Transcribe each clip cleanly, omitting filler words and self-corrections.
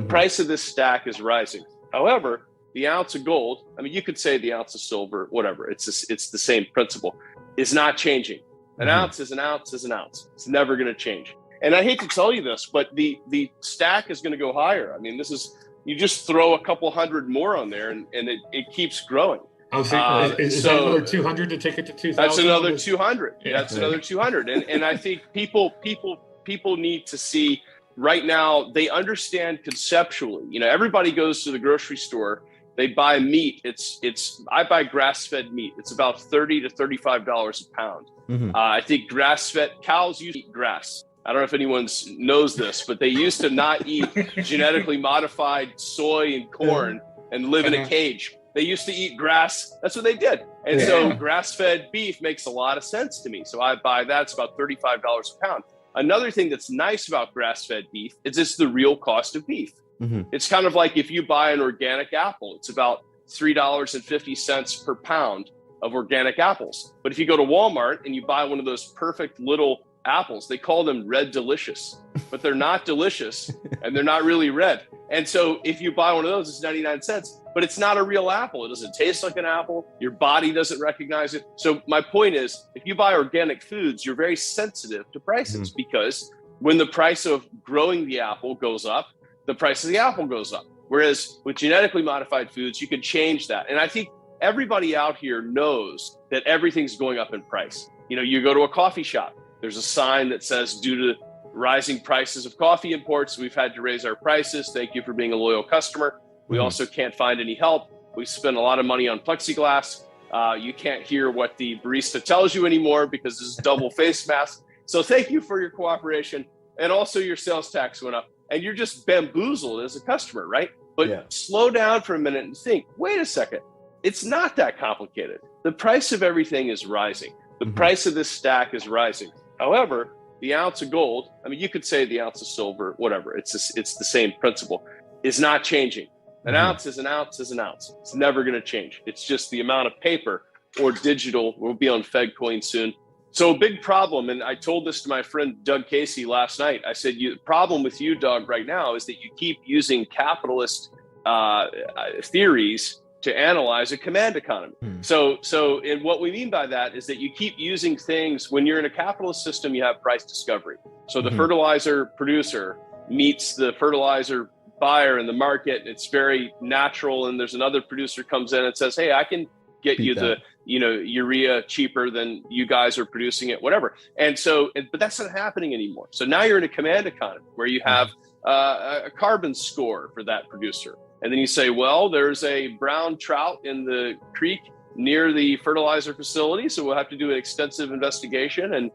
price of this stack is rising. However, the ounce of gold, I mean, you could say the ounce of silver, whatever, it's the same principle, is not changing. An ounce is an ounce is an ounce. It's never going to change. And I hate to tell you this, but the stack is going to go higher. I mean, you just throw a couple hundred more on there and it keeps growing. Oh, so is that another 200 to take it to 2,000? That's another 200. Yeah. That's another 200. And I think people need to see right now, they understand conceptually. You know, everybody goes to the grocery store, they buy meat. I buy grass-fed meat. It's about $30 to $35 a pound. I think grass-fed cows used to eat grass. I don't know if anyone knows this, but they used to not eat genetically modified soy and corn and live in a cage. They used to eat grass. That's what they did. And so grass-fed beef makes a lot of sense to me. So I buy that. It's about $35 a pound. Another thing that's nice about grass-fed beef is it's the real cost of beef. It's kind of like if you buy an organic apple, it's about $3.50 per pound of organic apples. But if you go to Walmart and you buy one of those perfect little apples, they call them red delicious, but they're not delicious and they're not really red. And so if you buy one of those, it's 99 cents, but it's not a real apple. It doesn't taste like an apple. Your body doesn't recognize it. So my point is, if you buy organic foods, you're very sensitive to prices because when the price of growing the apple goes up, the price of the apple goes up. Whereas with genetically modified foods, you can change that. And I think everybody out here knows that everything's going up in price. You know, you go to a coffee shop, there's a sign that says, due to rising prices of coffee imports, we've had to raise our prices. Thank you for being a loyal customer. We also can't find any help. We spend a lot of money on plexiglass. You can't hear what the barista tells you anymore because this is double face mask. So thank you for your cooperation. And also your sales tax went up and you're just bamboozled as a customer, right? But slow down for a minute and think, wait a second. It's not that complicated. The price of everything is rising. The price of this stack is rising. However, the ounce of gold, I mean, you could say the ounce of silver, whatever, it's the same principle, is not changing. An ounce is an ounce is an ounce. It's never going to change. It's just the amount of paper or digital. We'll be on FedCoin soon. So a big problem, and I told this to my friend Doug Casey last night. I said, the problem with you, Doug, right now is that you keep using capitalist theories to analyze a command economy. So and what we mean by that is that you keep using things. When you're in a capitalist system, you have price discovery. So the fertilizer producer meets the fertilizer buyer in the market. It's very natural. And there's another producer comes in and says, hey, I can get you the urea cheaper than you guys are producing it, whatever. And so, but that's not happening anymore. So now you're in a command economy where you have a carbon score for that producer. And then you say, well, there's a brown trout in the creek near the fertilizer facility, so we'll have to do an extensive investigation. And,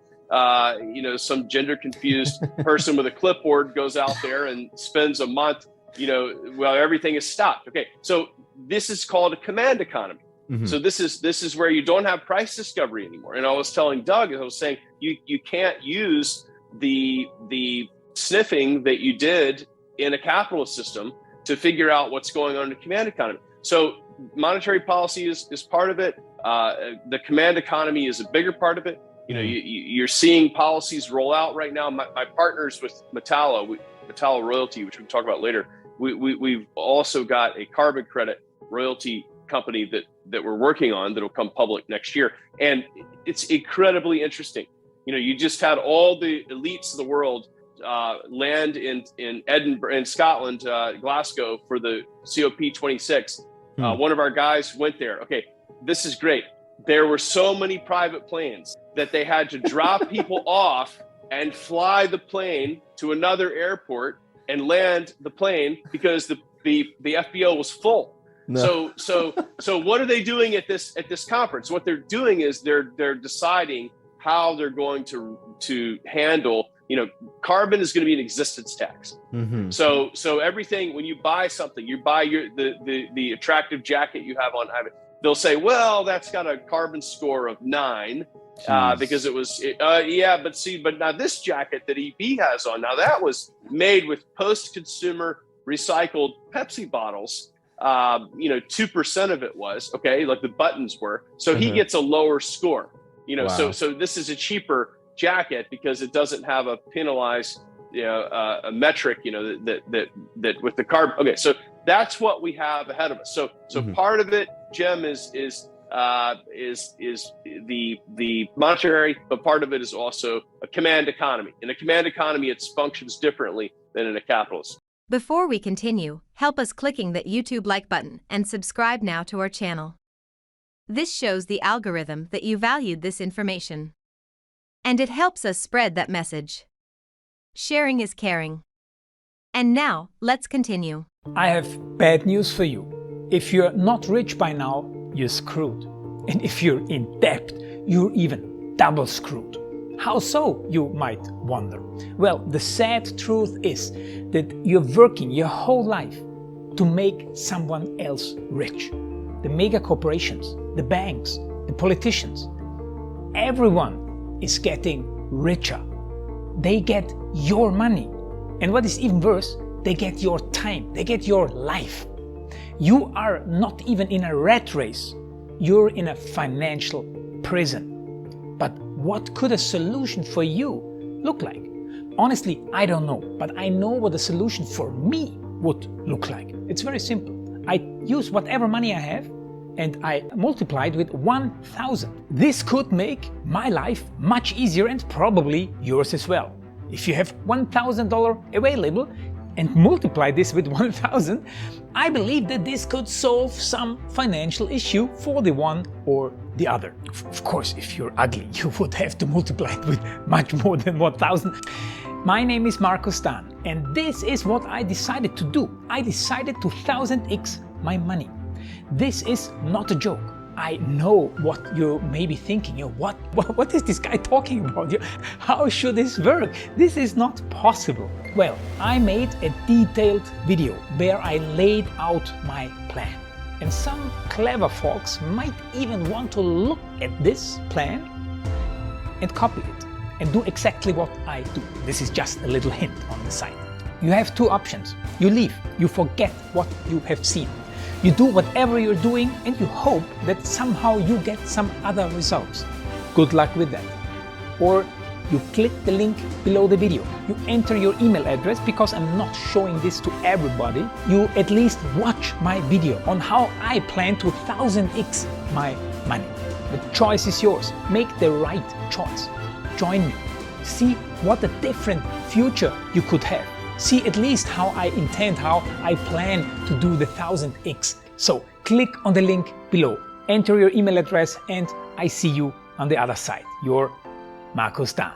some gender confused person with a clipboard goes out there and spends a month, while everything is stopped. Okay, so this is called a command economy. So this is where you don't have price discovery anymore. And I was telling Doug, I was saying, you can't use the sniffing that you did in a capitalist system to figure out what's going on in the command economy. So monetary policy is part of it. The command economy is a bigger part of it. You're seeing policies roll out right now. My partners with Metallo Royalty, which we can talk about later, we've also got a carbon credit royalty company that we're working on that'll come public next year. And it's incredibly interesting. You just had all the elites of the world land in Edinburgh, in Scotland, Glasgow, for the COP26. One of our guys went there. Okay, this is great. There were so many private planes that they had to drop people off and fly the plane to another airport and land the plane because the FBO was full. No. So what are they doing at this conference? What they're doing is they're deciding how they're going to handle. Carbon is going to be an existence tax. So everything, when you buy something, you buy the attractive jacket you have on, they'll say, well, that's got a carbon score of 9 because it was, but now this jacket that EB has on, now that was made with post-consumer recycled Pepsi bottles. 2% of it was, okay, like the buttons were. So he gets a lower score, wow. So this is a cheaper jacket because it doesn't have a penalized a metric, that with the carbon. Okay, so that's what we have ahead of us. So part of it, Jim, is the monetary, but part of it is also a command economy. In a command economy, it functions differently than in a capitalist. Before we continue, help us clicking that YouTube like button and subscribe now to our channel. This shows the algorithm that you valued this information. And it helps us spread that message. Sharing is caring. And now, let's continue. I have bad news for you. If you're not rich by now, you're screwed. And if you're in debt, you're even double screwed. How so, you might wonder? Well, the sad truth is that you're working your whole life to make someone else rich. The mega corporations, the banks, the politicians, everyone is getting richer. They get your money. And what is even worse, they get your time, they get your life. You are not even in a rat race, you're in a financial prison. But what could a solution for you look like? Honestly, I don't know, but I know what a solution for me would look like. It's very simple. I use whatever money I have and I multiply it with 1,000. This could make my life much easier and probably yours as well. If you have $1,000 available and multiply this with 1,000, I believe that this could solve some financial issue for the one or the other. Of course, if you're ugly, you would have to multiply it with much more than 1,000. My name is Marco Stan, and this is what I decided to do. I decided to 1000x my money. This is not a joke. I know what you may be thinking. What is this guy talking about? How should this work? This is not possible. Well, I made a detailed video where I laid out my plan. And some clever folks might even want to look at this plan and copy it and do exactly what I do. This is just a little hint on the side. You have two options. You leave, you forget what you have seen. You do whatever you're doing and you hope that somehow you get some other results. Good luck with that. Or you click the link below the video. You enter your email address because I'm not showing this to everybody. You at least watch my video on how I plan to 1000x my money. The choice is yours. Make the right choice. Join me. See what a different future you could have. See at least how I intend, how I plan to do the 1000x. So click on the link below, enter your email address, and I see you on the other side. Your Marco Stan.